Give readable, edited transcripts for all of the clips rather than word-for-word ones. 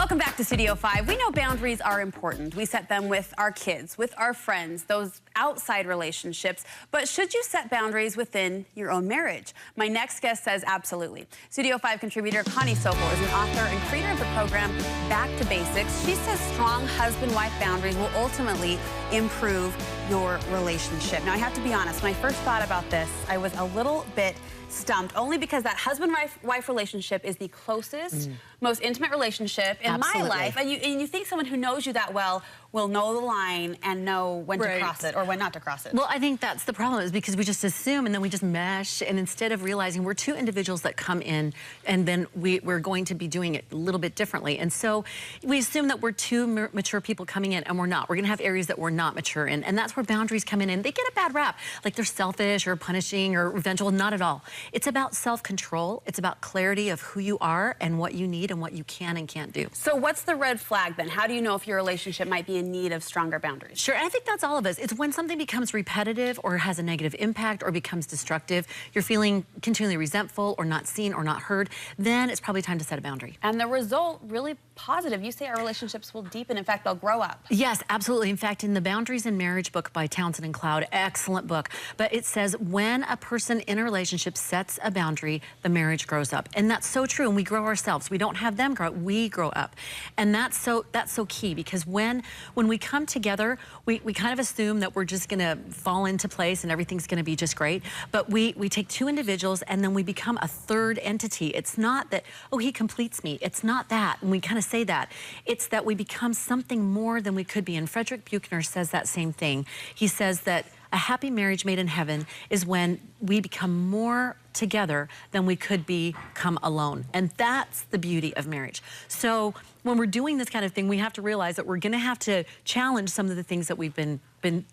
Welcome back to Studio 5. We know boundaries are important. We set them with our kids, with our friends, those outside relationships. But should you set boundaries within your own marriage? My next guest says absolutely. Studio 5 contributor Connie Sokol is an author and creator of the program Back to Basics. She says strong husband-wife boundaries will ultimately improve your relationship. Now, I have to be honest, when I first thought about this, I was a little bit stumped, only because that husband-wife relationship is the closest, most intimate relationship in my life. And you think someone who knows you that well will know the line and know when to cross it or when not to cross it. Well, I think that's the problem, is because we just assume and then we just mesh, and instead of realizing we're two individuals that come in and then we're going to be doing it a little bit differently. And so we assume that we're two mature people coming in, and we're not. We're gonna have areas that we're not mature in, and that's where boundaries come in, and they get a bad rap, like they're selfish or punishing or revengeful. Not at all. It's about self-control. It's about clarity of who you are and what you need and what you can and can't do. So what's the red flag then? How do you know if your relationship might be in need of stronger boundaries? Sure, I think that's all of us. It's when something becomes repetitive or has a negative impact or becomes destructive, you're feeling continually resentful or not seen or not heard, then it's probably time to set a boundary. And the result, really positive. You say our relationships will deepen. In fact, they'll grow up. Yes, absolutely. In fact, in the Boundaries in Marriage book by Townsend and Cloud, excellent book, but it says when a person in a relationship sets a boundary, the marriage grows up. And that's so true, and we grow ourselves. We don't have them grow up, we grow up. And that's so key, because when we come together, we kind of assume that we're just gonna fall into place and everything's gonna be just great, but we take two individuals and then we become a third entity. It's not that, oh, he completes me. It's not that, and we kind of say that. It's that we become something more than we could be. And Frederick Buechner says that same thing. He says that a happy marriage made in heaven is when we become more together than we could become alone. And that's the beauty of marriage. So when we're doing this kind of thing, we have to realize that we're gonna have to challenge some of the things that we've been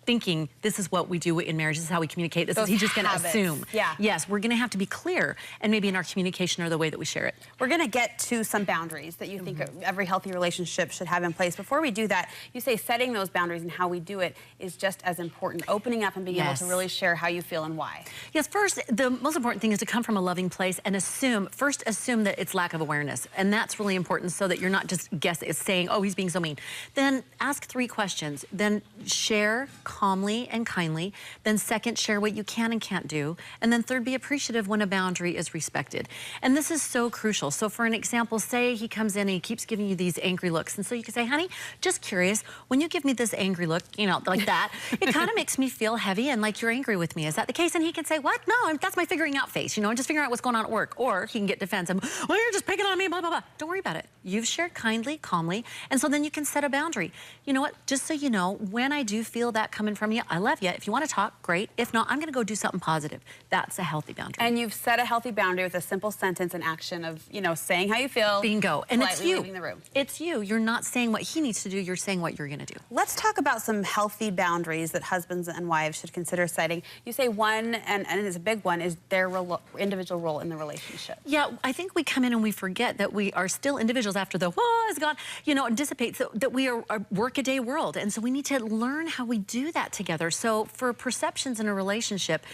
thinking, this is what we do in marriage, this is how we communicate, this is he's just gonna assume. Yeah. Yes, we're gonna have to be clear, and maybe in our communication or the way that we share it. We're gonna get to some boundaries that you think every healthy relationship should have in place. Before we do that, you say setting those boundaries and how we do it is just as important. Opening up and being able to really share how you feel and why. Yes, first, the most important thing is to come from a loving place and first assume that it's lack of awareness. And that's really important, so that you're not just saying, oh, he's being so mean. Then ask 3 questions. Then share calmly and kindly. Then second, share what you can and can't do. And then third, be appreciative when a boundary is respected. And this is so crucial. So for an example, say he comes in and he keeps giving you these angry looks. And so you can say, honey, just curious, when you give me this angry look, you know, like that, it kind of makes me feel heavy and like you're angry with me. Is that the case? And he can say, what? No, that's my figuring out face. You know, I'm just figuring out what's going on at work. Or he can get defensive. Well, you're just picking on me, blah, blah, blah. Don't worry about it. You've shared kindly, calmly, and so then you can set a boundary. You know what? Just so you know, when I do feel that coming from you, I love you. If you want to talk, great. If not, I'm going to go do something positive. That's a healthy boundary. And you've set a healthy boundary with a simple sentence and action of, you know, saying how you feel. Bingo. And it's you. Leaving the room. It's you. You're not saying what he needs to do. You're saying what you're going to do. Let's talk about some healthy boundaries that husbands and wives should consider setting. You say one, and it's a big one, is their individual role in the relationship. Yeah, I think we come in and we forget that we are still individuals after the whoa is gone, you know, dissipates, so that we are a work-a-day world. And so we need to learn how we do that together. So for perceptions in a relationship,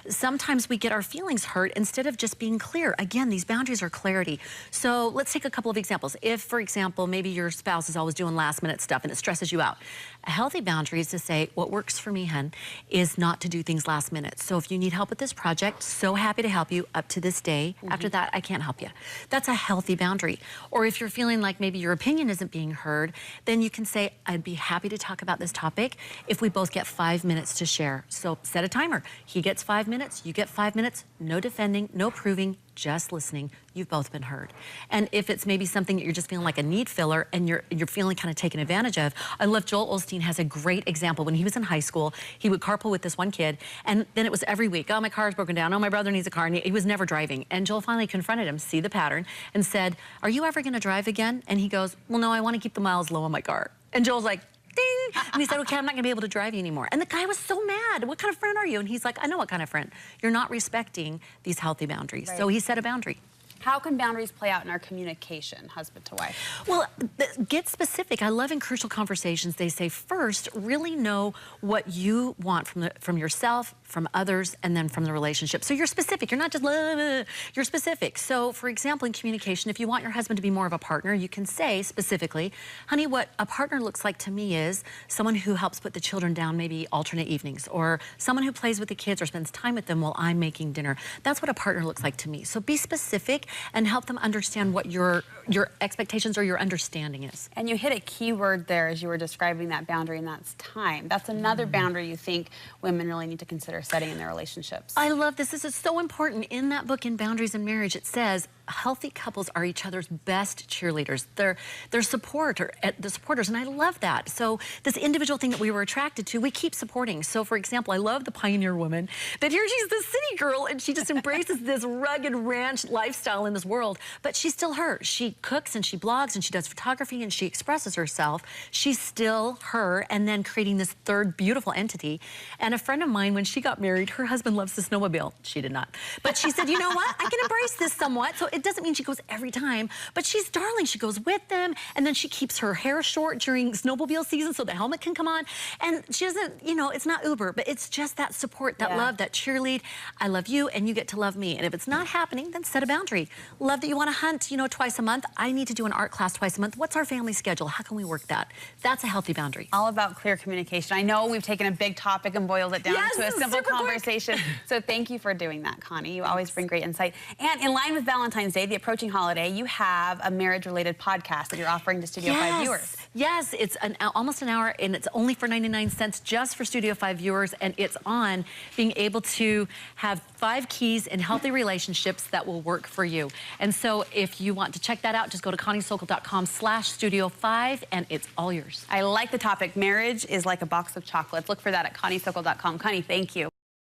sometimes we get our feelings hurt instead of just being clear. Again, these boundaries are clarity. So let's take a couple of examples. If, for example, maybe your spouse is always doing last-minute stuff and it stresses you out, a healthy boundary is to say, what works for me, hun, is not to do things last minute. So if you need help with this project, so happy to help you up to this day. After that, I can't help you. That's a healthy boundary. Or if you're feeling like maybe your opinion isn't being heard, then you can say, I'd be happy to talk about this topic if we both get 5 minutes to share. So set a timer. He gets 5 minutes, you get 5 minutes, no defending, no proving, just listening. You've both been heard. And if it's maybe something that you're just feeling like a need filler and you're feeling kind of taken advantage of, I love Joel Osteen has a great example. When he was in high school, he would carpool with this one kid, and then it was every week, oh, my car's broken down, oh, my brother needs a car, and he was never driving. And Joel finally confronted him, see the pattern, and said, are you ever gonna drive again? And he goes, well, no, I wanna keep the miles low on my car. And Joel's like, ding! And he said, okay, I'm not gonna be able to drive you anymore. And the guy was so mad. What kind of friend are you? And he's like, I know what kind of friend. You're not respecting these healthy boundaries. So he set a boundary. How can boundaries play out in our communication, husband to wife? Well, get specific. I love in crucial conversations, they say first, really know what you want from yourself, from others, and then from the relationship. So you're specific. You're not just, you're specific. So for example, in communication, if you want your husband to be more of a partner, you can say specifically, honey, what a partner looks like to me is someone who helps put the children down maybe alternate evenings, or someone who plays with the kids or spends time with them while I'm making dinner. That's what a partner looks like to me. So be specific and help them understand what your expectations or your understanding is. And you hit a key word there as you were describing that boundary, and that's time. That's another boundary you think women really need to consider setting in their relationships. I love this. This is so important. In that book, In Boundaries in Marriage, it says healthy couples are each other's best cheerleaders. They're the supporters, and I love that. So this individual thing that we were attracted to, we keep supporting. So for example, I love the pioneer woman, but here she's the city girl, and she just embraces this rugged ranch lifestyle in this world, but she's still her. She cooks and she blogs and she does photography and she expresses herself. She's still her, and then creating this third beautiful entity. And a friend of mine, when she got married, her husband loves to snowmobile. She did not. But she said, you know what? I can embrace this somewhat. So it doesn't mean she goes every time, but she's darling. She goes with them, and then she keeps her hair short during snowmobile season so the helmet can come on. And she doesn't, you know, it's not Uber, but it's just that support, that love, that cheerlead. I love you, and you get to love me. And if it's not happening, then set a boundary. Love that you want to hunt, you know, twice a month. I need to do an art class twice a month. What's our family schedule? How can we work that? That's a healthy boundary. All about clear communication. I know we've taken a big topic and boiled it down to a simple conversation. So thank you for doing that, Connie. You always bring great insight. And in line with Valentine's Day, the approaching holiday, you have a marriage-related podcast that you're offering to Studio 5 viewers. Yes, it's almost an hour, and it's only for 99 cents just for Studio 5 viewers, and it's on being able to have 5 keys in healthy relationships that will work for you. And so if you want to check that out, just go to ConnieSokol.com/Studio5, and it's all yours. I like the topic. Marriage is like a box of chocolates. Look for that at ConnieSokol.com. Connie, thank you.